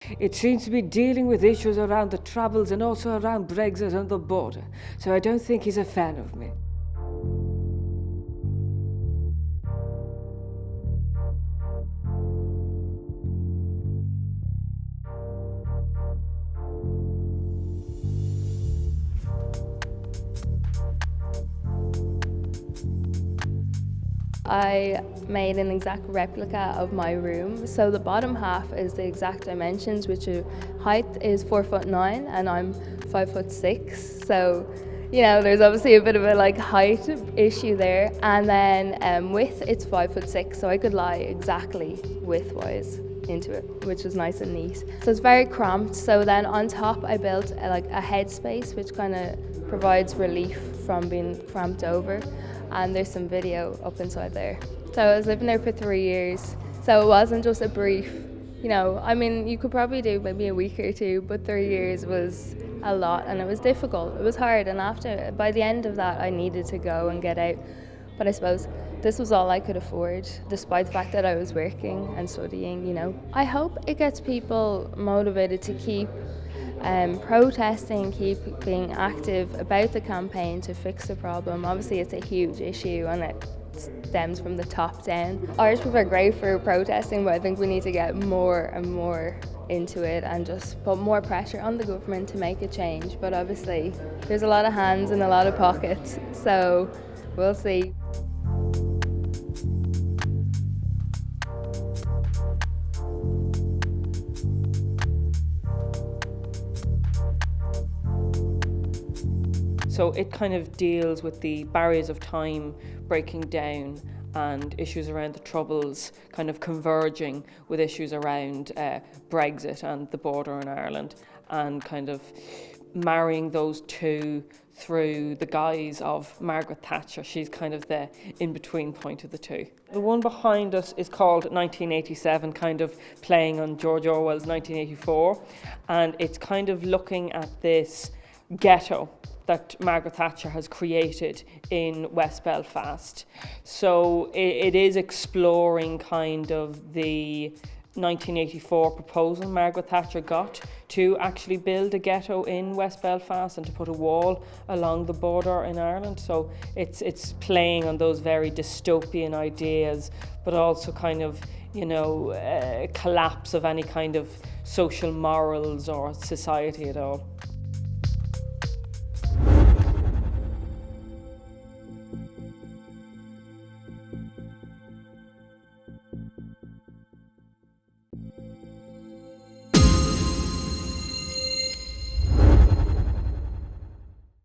It seems to be dealing with issues around the Troubles and also around Brexit and the border, so I don't think he's a fan of me. I made an exact replica of my room. So the bottom half is the exact dimensions, which height is 4'9" and I'm 5'6". So, you know, there's obviously a bit of a height issue there. And then width, it's 5'6", so I could lie exactly width-wise into it, which was nice and neat. So it's very cramped. So then on top, I built a headspace, which kind of provides relief from being cramped over. And there's some video up inside there. So I was living there for 3 years. So it wasn't just a brief, you know, I mean, you could probably do maybe a week or two, but 3 years was a lot and it was difficult. It was hard. And by the end of that, I needed to go and get out. But I suppose this was all I could afford, despite the fact that I was working and studying, you know. I hope it gets people motivated to keep protesting, keep being active about the campaign to fix the problem. Obviously it's a huge issue and it stems from the top down. Irish people are great for protesting, but I think we need to get more and more into it and just put more pressure on the government to make a change. But obviously there's a lot of hands and a lot of pockets, so we'll see. So it kind of deals with the barriers of time breaking down and issues around the Troubles kind of converging with issues around Brexit and the border in Ireland, and kind of marrying those two through the guise of Margaret Thatcher. She's kind of the in-between point of the two. The one behind us is called 1987, kind of playing on George Orwell's 1984, and it's kind of looking at this ghetto that Margaret Thatcher has created in West Belfast. So it is exploring kind of the 1984 proposal Margaret Thatcher got to actually build a ghetto in West Belfast and to put a wall along the border in Ireland. So it's playing on those very dystopian ideas, but also kind of, you know, collapse of any kind of social morals or society at all.